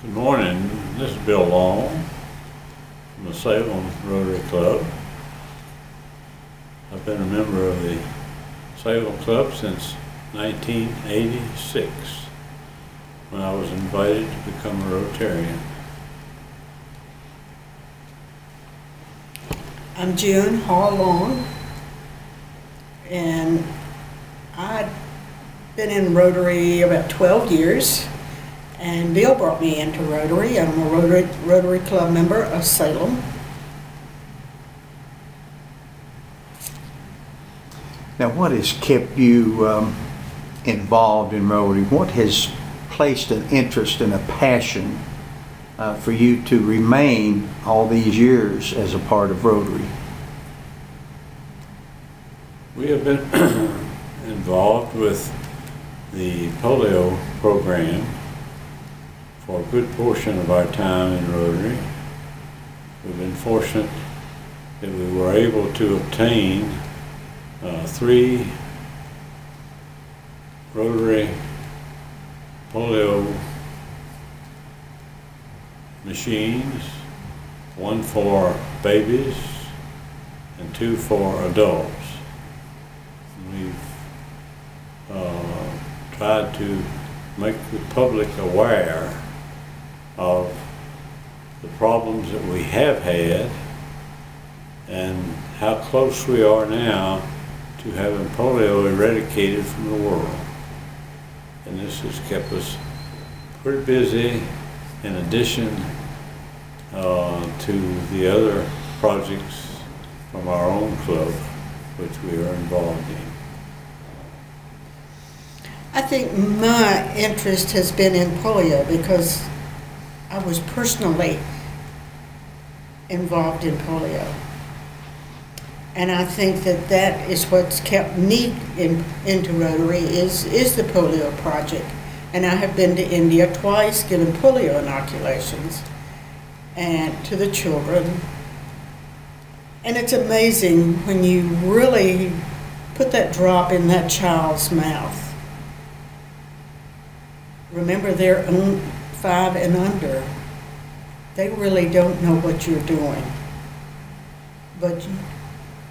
Good morning. This is Bill Long from the Salem Rotary Club. I've been a member of the Salem Club since 1986 when I was invited to become a Rotarian. I'm June Hall Long, and I've been in Rotary about 12 years, and Bill brought me into Rotary. I'm a Rotary Club member of Salem. Now, what has kept you involved in Rotary? What has placed an interest and a passion for you to remain all these years as a part of Rotary? We have been involved with the polio program for a good portion of our time in Rotary. We've been fortunate that we were able to obtain 3 Rotary polio machines, 1 for babies and 2 for adults. We've tried to make the public aware of the problems that we have had and how close we are now to having polio eradicated from the world. And this has kept us pretty busy in addition to the other projects from our own club which we are involved in. I think my interest has been in polio because I was personally involved in polio. And I think that that is what's kept me into Rotary is the polio project. And I have been to India twice giving polio inoculations and to the children. And it's amazing when you really put that drop in that child's mouth. Remember, they're 5 and under. They really don't know what you're doing. But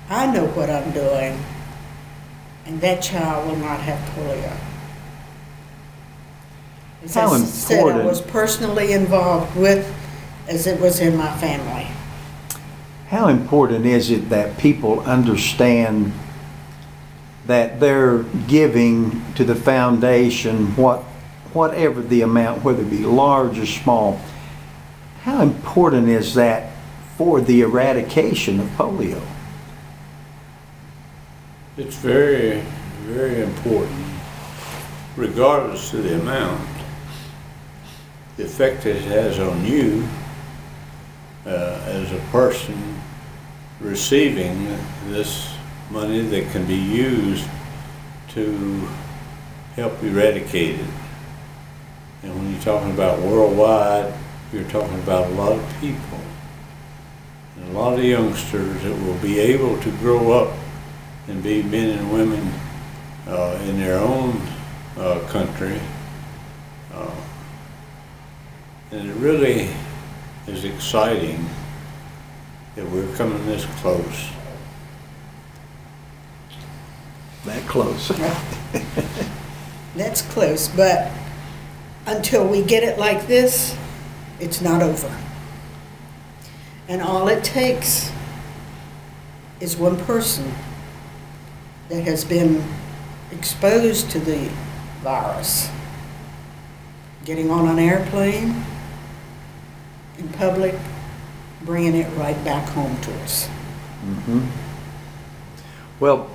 I know what I'm doing, and that child will not have polio. As How I said, I was important- personally involved with, as it was in my family. How important is it that people understand that they're giving to the foundation whatever the amount, whether it be large or small? How important is that for the eradication of polio? It's very, very important, regardless of the amount. The effect it has on you as a person receiving this money that can be used to help eradicate it. And when you're talking about worldwide, you're talking about a lot of people and a lot of youngsters that will be able to grow up and be men and women in their own country. And it really is exciting that we're coming this close. That close. That's close, but until we get it like this, it's not over. And all it takes is one person that has been exposed to the virus, getting on an airplane, in public, bringing it right back home to us. Mm-hmm. Well,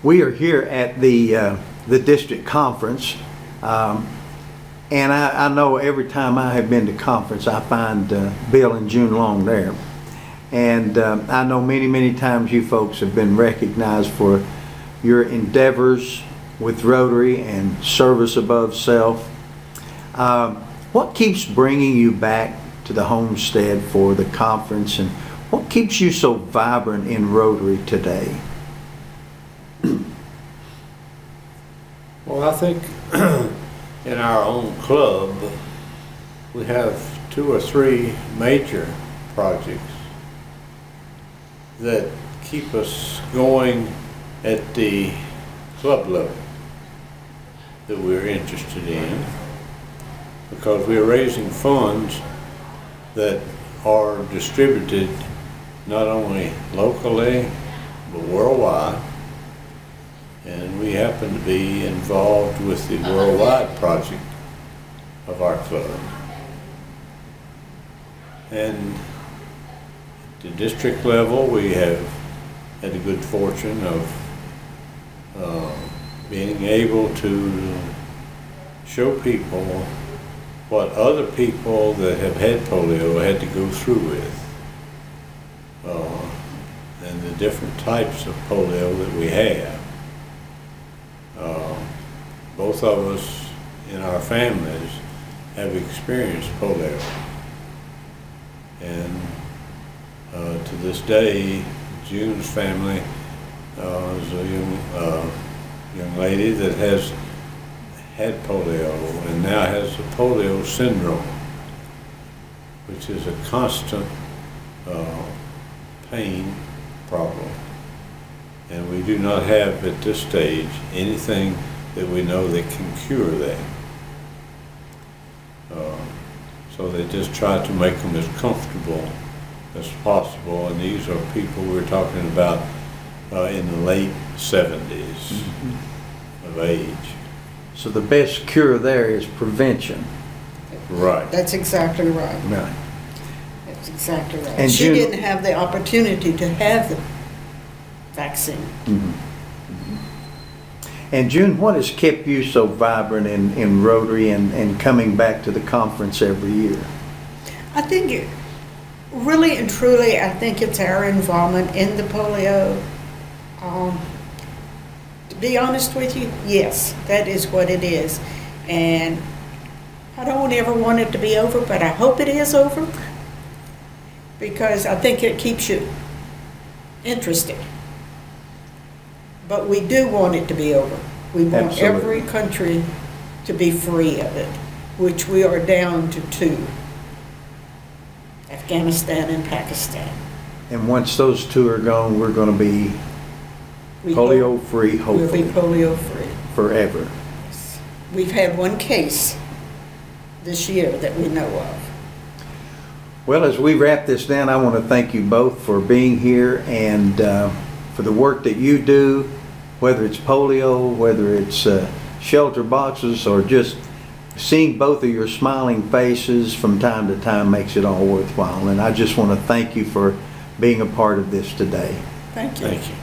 we are here at the district conference, and I know every time I have been to conference, I find Bill and June Long there. And I know many times you folks have been recognized for your endeavors with Rotary and service above self. What keeps bringing you back to the homestead for the conference, and what keeps you so vibrant in Rotary today? Well, I think in our own club, we have 2 or 3 major projects that keep us going at the club level that we're interested in, because we're raising funds that are distributed not only locally but worldwide, and we happen to be involved with the worldwide project of our club. And at the district level, we have had the good fortune of being able to show people what other people that have had polio had to go through with, and the different types of polio that we have. Both of us in our families have experienced polio, and to this day, June's family is a young lady that has had polio and now has the polio syndrome, which is a constant pain problem. And we do not have at this stage anything that we know that can cure that. So they just try to make them as comfortable as possible, and these are people we're talking about in the late 70s of age. So the best cure there is prevention. Right. That's exactly right. Right. That's exactly right. And she June- didn't have the opportunity to have the vaccine. And June, what has kept you so vibrant in Rotary and coming back to the conference every year? I think really and truly, I think it's our involvement in the polio. To be honest with you, yes, that is what it is. And I don't ever want it to be over, but I hope it is over, because I think it keeps you interested. But we do want it to be over. We want Absolutely. every country to be free of it, which we are down to 2. Afghanistan and Pakistan. And once those 2 are gone, we're going to be We hope polio-free, We'll hopefully, be polio-free. forever. We've had 1 case this year that we know of. Well, as we wrap this down, I want to thank you both for being here and for the work that you do, whether it's polio, whether it's shelter boxes, or just seeing both of your smiling faces from time to time makes it all worthwhile. And I just want to thank you for being a part of this today. Thank you. Thank you.